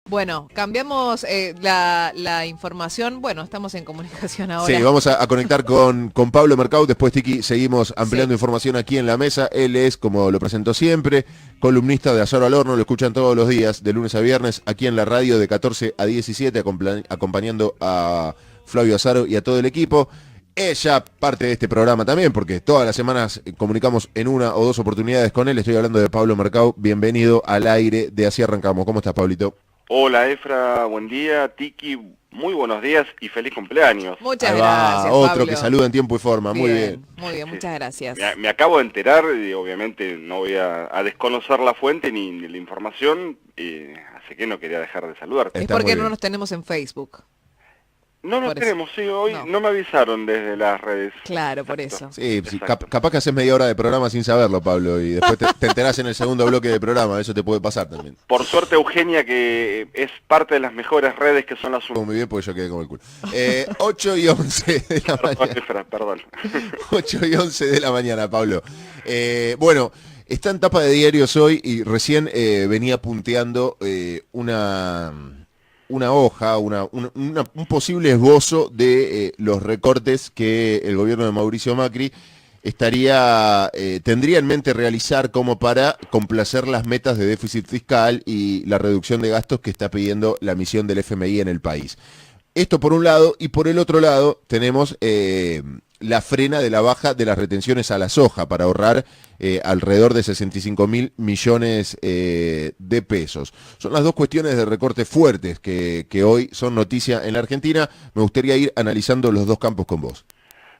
Bueno, cambiamos la información. Bueno, estamos en comunicación Sí, ahora. vamos a conectar con Pablo Mercado. Después, Tiki, seguimos ampliando Sí. información aquí en la mesa. Él es, como lo presentó siempre, columnista de Azaro al Horno. Lo escuchan todos los días, de lunes a viernes, aquí en la radio de 14 a 17, acompañando a Flavio Azaro y a todo el equipo. Es ya parte de este programa también, porque todas las semanas comunicamos en una o dos oportunidades con él. Estoy hablando de Pablo Mercado. Bienvenido al aire de Así Arrancamos. ¿Cómo estás, Pablito? Hola Efra, buen día, Tiki, muy buenos días y feliz cumpleaños. Muchas Ahí va, gracias, otro que Pablo. saluda en tiempo y forma. Muy bien. Muy bien, Sí, muchas gracias. me acabo de enterar y obviamente no voy a desconocer la fuente ni la información, así que no quería dejar de saludarte. Es Está muy porque no bien. nos tenemos en Facebook. No nos Por eso. tenemos, sí, hoy No. no me avisaron desde las redes. Claro, por Exacto, eso. Sí, sí, exacto. capaz que haces media hora de programa sin saberlo, Pablo, y después te enterás en el segundo bloque del programa, eso te puede pasar también. Por suerte Eugenia, que es parte de las mejores redes que son las... Muy bien, porque yo quedé como el culo. 8 y 11 de la Perdón, mañana. Efra, perdón. 8 y 11 de la mañana, Pablo. Bueno, está en tapa de diarios hoy y recién venía punteando una hoja, un posible esbozo de los recortes que el gobierno de Mauricio Macri tendría en mente realizar como para complacer las metas de déficit fiscal y la reducción de gastos que está pidiendo la misión del FMI en el país. Esto por un lado, y por el otro lado tenemos la frena de la baja de las retenciones a la soja para ahorrar alrededor de 65.000 millones de pesos. Son las dos cuestiones de recorte fuertes que hoy son noticia en la Argentina. Me gustaría ir analizando los dos campos con vos.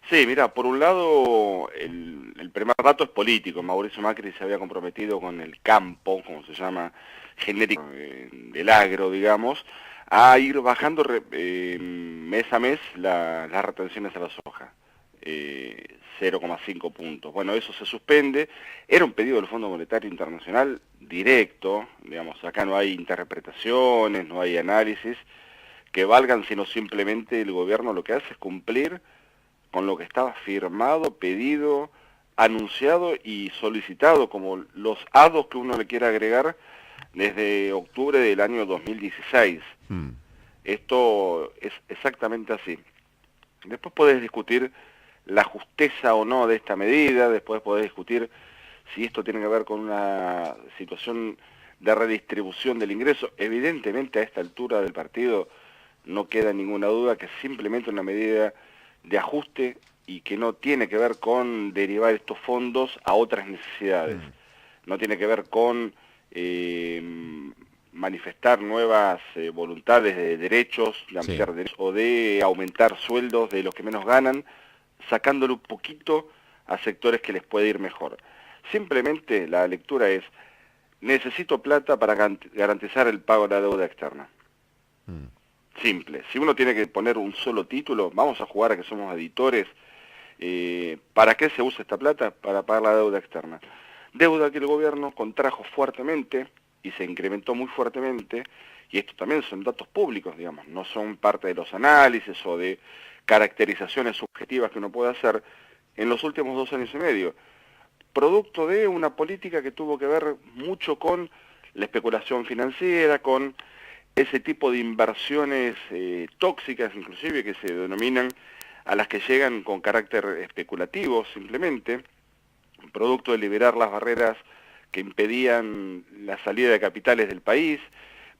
Sí, mira, por un lado, el primer dato es político. Mauricio Macri se había comprometido con el campo, como se llama, genérico del agro, digamos, a ir bajando mes a mes las retenciones a la soja. 0,5 puntos. Bueno, eso se suspende. Era un pedido del Fondo Monetario Internacional directo, digamos, acá no hay interpretaciones, no hay análisis que valgan, sino simplemente el gobierno lo que hace es cumplir con lo que estaba firmado, pedido, anunciado y solicitado, como los hados que uno le quiera agregar desde octubre del año 2016. Hmm. Esto es exactamente así. Después podés discutir la justeza o no de esta medida, después podés discutir si esto tiene que ver con una situación de redistribución del ingreso. Evidentemente a esta altura del partido no queda ninguna duda que es simplemente una medida de ajuste y que no tiene que ver con derivar estos fondos a otras necesidades. No tiene que ver con manifestar nuevas voluntades de derechos, de Sí. ampliar derechos o de aumentar sueldos de los que menos ganan, sacándole un poquito a sectores que les puede ir mejor. Simplemente la lectura es: necesito plata para garantizar el pago de la deuda externa. Hmm. Simple. Si uno tiene que poner un solo título, vamos a jugar a que somos editores. ¿Para qué se usa esta plata? Para pagar la deuda externa. Deuda que el gobierno contrajo fuertemente y se incrementó muy fuertemente, y esto también son datos públicos, digamos, no son parte de los análisis o de caracterizaciones subjetivas que uno puede hacer en los últimos 2 años y medio. Producto de una política que tuvo que ver mucho con la especulación financiera, con ese tipo de inversiones tóxicas, inclusive, que se denominan, a las que llegan con carácter especulativo simplemente, producto de liberar las barreras que impedían la salida de capitales del país,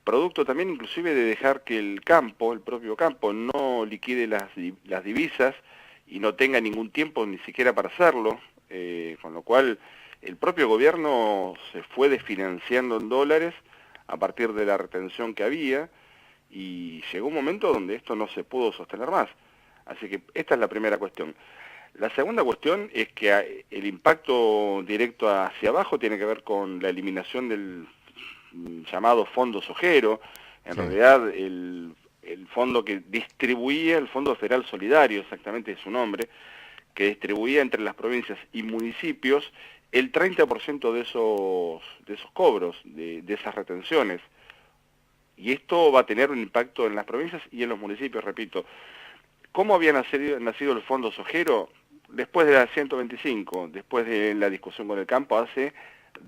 producto también inclusive de dejar que el campo, el propio campo, no liquide las divisas y no tenga ningún tiempo ni siquiera para hacerlo, con lo cual el propio gobierno se fue desfinanciando en dólares a partir de la retención que había, y llegó un momento donde esto no se pudo sostener más. Así que esta es la primera cuestión. La segunda cuestión es que el impacto directo hacia abajo tiene que ver con la eliminación del llamado fondo sojero. En Sí. realidad el fondo que distribuía, el Fondo Federal Solidario, exactamente es su nombre, que distribuía entre las provincias y municipios el 30% de esos cobros, de esas retenciones. Y esto va a tener un impacto en las provincias y en los municipios, repito. ¿Cómo había nacido el Fondo Sojero? Después de la 125, después de la discusión con el campo, hace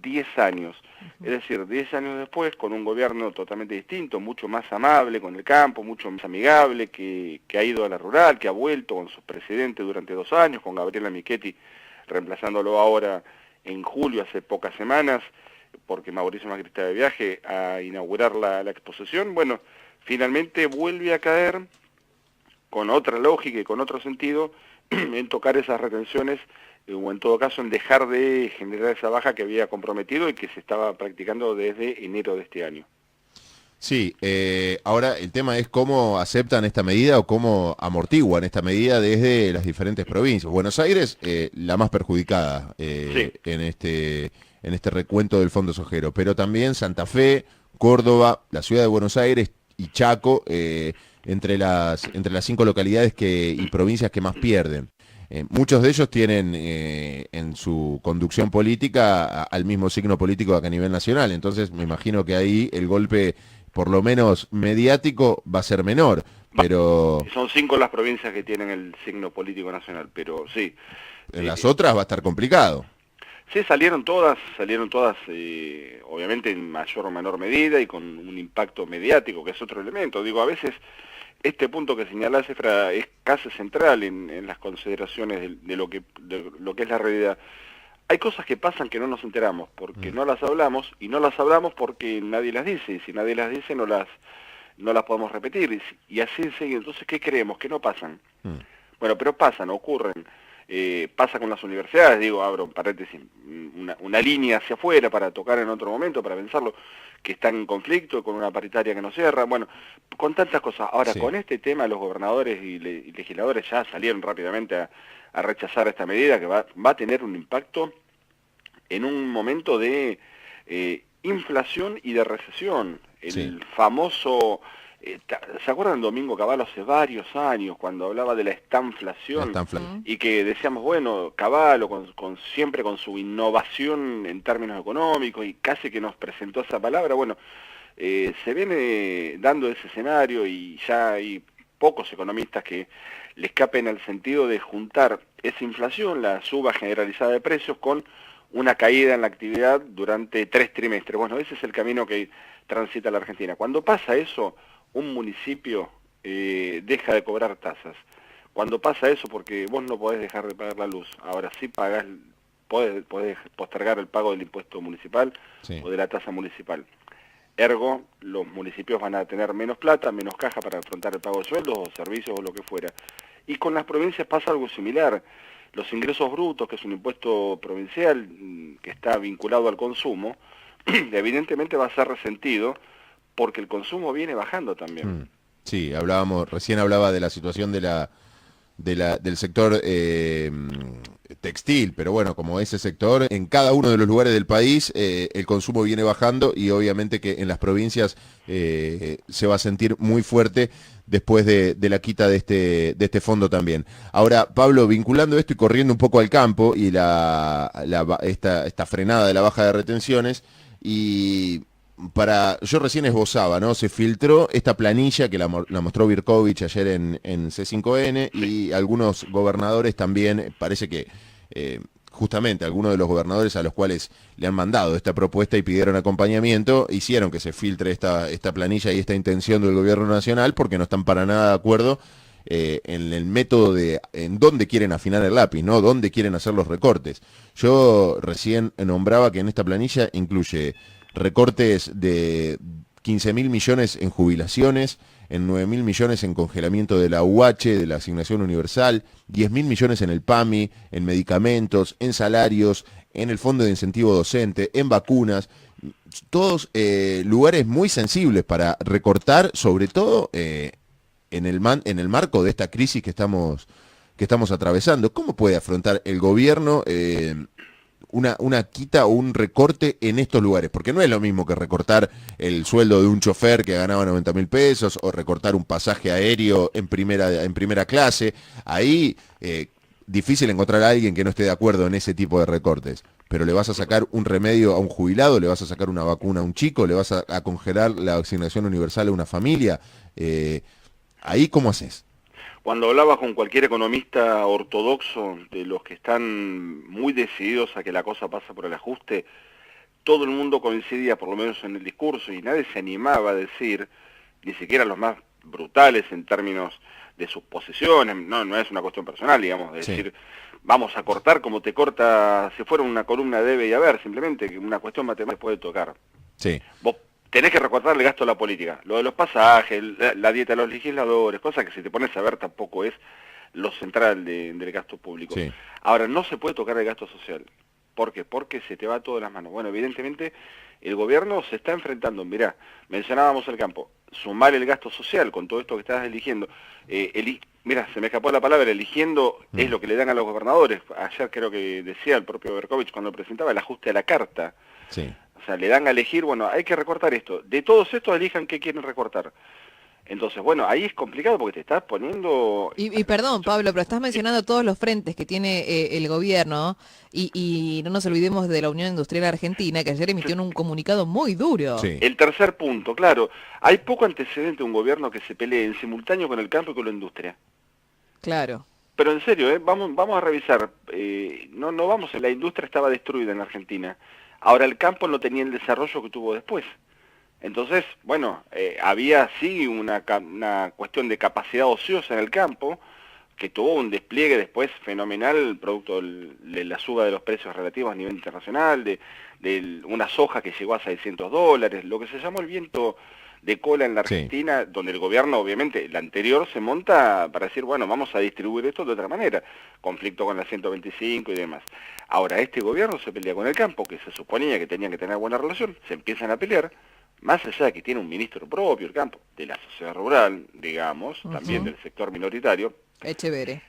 10 años. Es decir, 10 años después, con un gobierno totalmente distinto, mucho más amable con el campo, mucho más amigable, que ha ido a la rural, que ha vuelto con su presidente durante 2 años, con Gabriela Michetti reemplazándolo ahora en julio, hace pocas semanas, porque Mauricio Macri está de viaje a inaugurar la exposición. Bueno, finalmente vuelve a caer con otra lógica y con otro sentido en tocar esas retenciones o en todo caso en dejar de generar esa baja que había comprometido y que se estaba practicando desde enero de este año. Sí, ahora el tema es cómo aceptan esta medida o cómo amortiguan esta medida desde las diferentes provincias. Buenos Aires, la más perjudicada Sí. en este recuento del Fondo Sojero, pero también Santa Fe, Córdoba, la ciudad de Buenos Aires y Chaco, entre las 5 localidades y provincias que más pierden. Muchos de ellos tienen en su conducción política al mismo signo político que a nivel nacional, entonces me imagino que ahí el golpe, por lo menos mediático, va a ser menor, pero Son 5 las provincias que tienen el signo político nacional, pero sí. en las otras va a estar complicado. Sí, salieron todas, obviamente en mayor o menor medida y con un impacto mediático, que es otro elemento. Digo, a veces este punto que señalás, Efra, es casi central en las consideraciones de lo que es la realidad. Hay cosas que pasan que no nos enteramos, porque no las hablamos, y no las hablamos porque nadie las dice, y si nadie las dice no las podemos repetir, y así sigue. Entonces, ¿qué creemos? Que no pasan. Bueno, pero pasan, ocurren. Pasa con las universidades, digo, abro un paréntesis, una línea hacia afuera para tocar en otro momento, para pensarlo, que están en conflicto, con una paritaria que no cierra, bueno, con tantas cosas. Ahora, Sí. con este tema, los gobernadores y legisladores ya salieron rápidamente a rechazar esta medida que va a tener un impacto en un momento de inflación y de recesión. El Sí. famoso... ¿Se acuerdan Domingo Cavallo hace varios años cuando hablaba de la estanflación? Están flancos. Y que decíamos, bueno, Cavallo siempre con su innovación en términos económicos y casi que nos presentó esa palabra. Bueno, se viene dando ese escenario y ya hay pocos economistas que le escapen al sentido de juntar esa inflación, la suba generalizada de precios, con una caída en la actividad durante 3 trimestres. Bueno, ese es el camino que transita la Argentina. Cuando pasa eso, un municipio deja de cobrar tasas. Cuando pasa eso, porque vos no podés dejar de pagar la luz, ahora sí pagás, podés postergar el pago del impuesto municipal Sí. o de la tasa municipal. Ergo, los municipios van a tener menos plata, menos caja para afrontar el pago de sueldos o servicios o lo que fuera. Y con las provincias pasa algo similar. Los ingresos brutos, que es un impuesto provincial que está vinculado al consumo, evidentemente va a ser resentido porque el consumo viene bajando también. Sí, recién hablaba de la situación del sector textil, pero bueno, como ese sector, en cada uno de los lugares del país el consumo viene bajando y obviamente que en las provincias se va a sentir muy fuerte después de la quita de este fondo también. Ahora, Pablo, vinculando esto y corriendo un poco al campo y esta frenada de la baja de retenciones, y yo recién esbozaba, ¿no? Se filtró esta planilla que la mostró Birkovich ayer en C5N y algunos gobernadores también, parece que justamente algunos de los gobernadores a los cuales le han mandado esta propuesta y pidieron acompañamiento, hicieron que se filtre esta planilla y esta intención del gobierno nacional porque no están para nada de acuerdo en el método en dónde quieren afinar el lápiz, ¿no? Dónde quieren hacer los recortes. Yo recién nombraba que en esta planilla incluye recortes de 15.000 millones en jubilaciones, en 9.000 millones en congelamiento de la UH, de la asignación universal, 10.000 millones en el PAMI, en medicamentos, en salarios, en el fondo de incentivo docente, en vacunas, todos lugares muy sensibles para recortar, sobre todo en el marco de esta crisis que estamos atravesando. ¿Cómo puede afrontar el gobierno una quita o un recorte en estos lugares? Porque no es lo mismo que recortar el sueldo de un chofer que ganaba 90.000 pesos o recortar un pasaje aéreo en primera clase. Ahí difícil encontrar a alguien que no esté de acuerdo en ese tipo de recortes. Pero le vas a sacar un remedio a un jubilado, le vas a sacar una vacuna a un chico, le vas a congelar la asignación universal a una familia. Ahí, ¿cómo haces? Cuando hablabas con cualquier economista ortodoxo, de los que están muy decididos a que la cosa pasa por el ajuste, todo el mundo coincidía, por lo menos en el discurso, y nadie se animaba a decir, ni siquiera los más brutales en términos de sus posiciones, no es una cuestión personal, digamos, de decir, vamos a cortar como te corta, si fuera una columna debe y haber, simplemente, que una cuestión matemática puede tocar. Sí. Vos tenés que recortar el gasto de la política, lo de los pasajes, la dieta de los legisladores, cosas que si te pones a ver tampoco es lo central del gasto público. Sí. Ahora, no se puede tocar el gasto social. ¿Por qué? Porque se te va todo de las manos. Bueno, evidentemente el gobierno se está enfrentando, mirá, mencionábamos el campo, sumar el gasto social con todo esto que estás eligiendo. Mirá, se me escapó la palabra, eligiendo es lo que le dan a los gobernadores. Ayer creo que decía el propio Berkovich cuando lo presentaba, el ajuste a la carta. Sí. O sea, le dan a elegir, bueno, hay que recortar esto. De todos estos elijan qué quieren recortar. Entonces, bueno, ahí es complicado porque te estás poniendo... Y perdón, Pablo, pero estás mencionando todos los frentes que tiene el gobierno y no nos olvidemos de la Unión Industrial Argentina, que ayer emitió un comunicado muy duro. Sí. El tercer punto, claro, hay poco antecedente de un gobierno que se pelee en simultáneo con el campo y con la industria. Claro. Pero en serio, vamos a revisar, la industria estaba destruida en Argentina, ahora el campo no tenía el desarrollo que tuvo después. Entonces, bueno, había sí una cuestión de capacidad ociosa en el campo, que tuvo un despliegue después fenomenal, producto de la suba de los precios relativos a nivel internacional, de una soja que llegó a $600, lo que se llamó el viento de cola en la Argentina, sí, donde el gobierno, obviamente, el anterior se monta para decir, bueno, vamos a distribuir esto de otra manera, conflicto con la 125 y demás. Ahora, este gobierno se pelea con el campo, que se suponía que tenían que tener buena relación, se empiezan a pelear, más allá de que tiene un ministro propio el campo, de la sociedad rural, digamos, también del sector minoritario, Echeverre,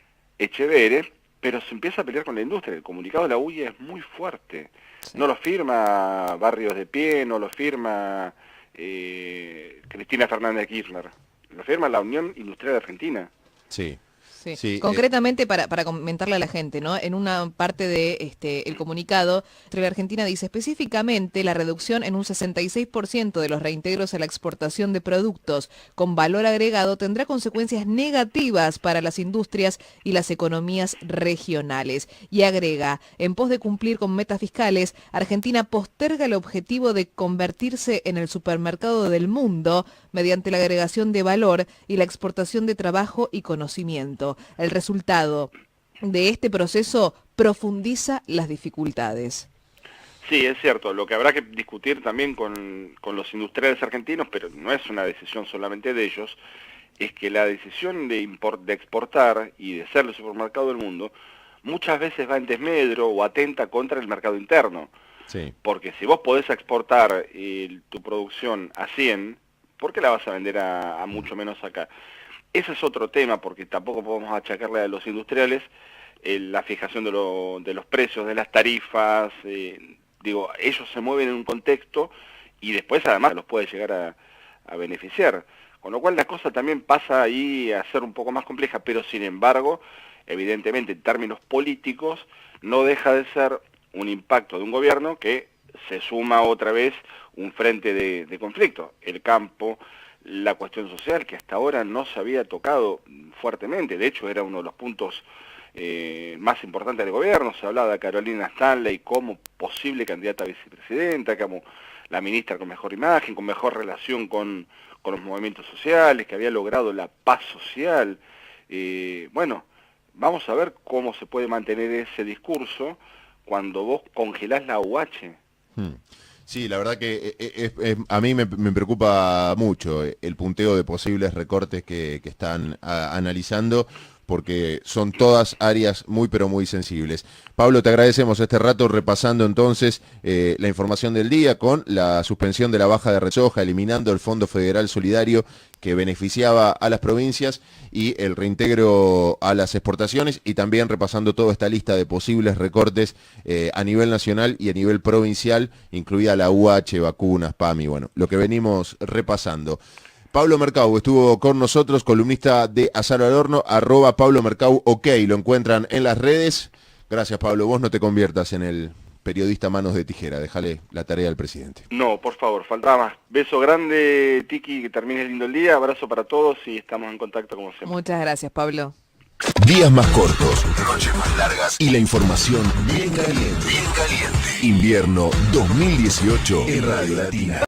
pero se empieza a pelear con la industria. El comunicado de la UIA es muy fuerte. Sí. No lo firma Barrios de Pie, no lo firma Cristina Fernández de Kirchner, lo firma la Unión Industrial Argentina. Sí. Sí. Sí, concretamente para comentarle a la gente, ¿no? En una parte de el comunicado, la Argentina dice específicamente la reducción en un 66% de los reintegros a la exportación de productos con valor agregado tendrá consecuencias negativas para las industrias y las economías regionales. Y agrega, en pos de cumplir con metas fiscales, Argentina posterga el objetivo de convertirse en el supermercado del mundo mediante la agregación de valor y la exportación de trabajo y conocimiento. El resultado de este proceso profundiza las dificultades. Sí, es cierto. Lo que habrá que discutir también con los industriales argentinos, pero no es una decisión solamente de ellos, es que la decisión de exportar y de ser el supermercado del mundo muchas veces va en desmedro o atenta contra el mercado interno. Sí. Porque si vos podés exportar tu producción a 100, ¿por qué la vas a vender a mucho menos acá? Ese es otro tema, porque tampoco podemos achacarle a los industriales la fijación de los precios, de las tarifas. Ellos se mueven en un contexto y después además los puede llegar a beneficiar. Con lo cual la cosa también pasa ahí a ser un poco más compleja, pero sin embargo, evidentemente en términos políticos, no deja de ser un impacto de un gobierno que se suma otra vez un frente de conflicto. El campo, la cuestión social, que hasta ahora no se había tocado fuertemente, de hecho era uno de los puntos más importantes del gobierno. Se hablaba de Carolina Stanley como posible candidata a vicepresidenta, como la ministra con mejor imagen, con mejor relación con los movimientos sociales, que había logrado la paz social. Bueno, vamos a ver cómo se puede mantener ese discurso cuando vos congelás la UH. Sí, la verdad que a mí me preocupa mucho el punteo de posibles recortes que están analizando, porque son todas áreas muy pero muy sensibles. Pablo, te agradecemos este rato repasando entonces la información del día con la suspensión de la baja de resoja, eliminando el Fondo Federal Solidario que beneficiaba a las provincias y el reintegro a las exportaciones, y también repasando toda esta lista de posibles recortes a nivel nacional y a nivel provincial, incluida la UH, vacunas, PAMI, bueno, lo que venimos repasando. Pablo Mercau estuvo con nosotros, columnista de Azar al Horno, @PabloMercau, OK, lo encuentran en las redes. Gracias, Pablo, vos no te conviertas en el periodista manos de tijera, déjale la tarea al presidente. No, por favor, faltaba más. Beso grande, Tiki, que termine lindo el día, abrazo para todos y estamos en contacto como siempre. Muchas gracias, Pablo. Días más cortos, noches más largas y la información bien caliente. Bien caliente. Invierno 2018 en Radio Latina.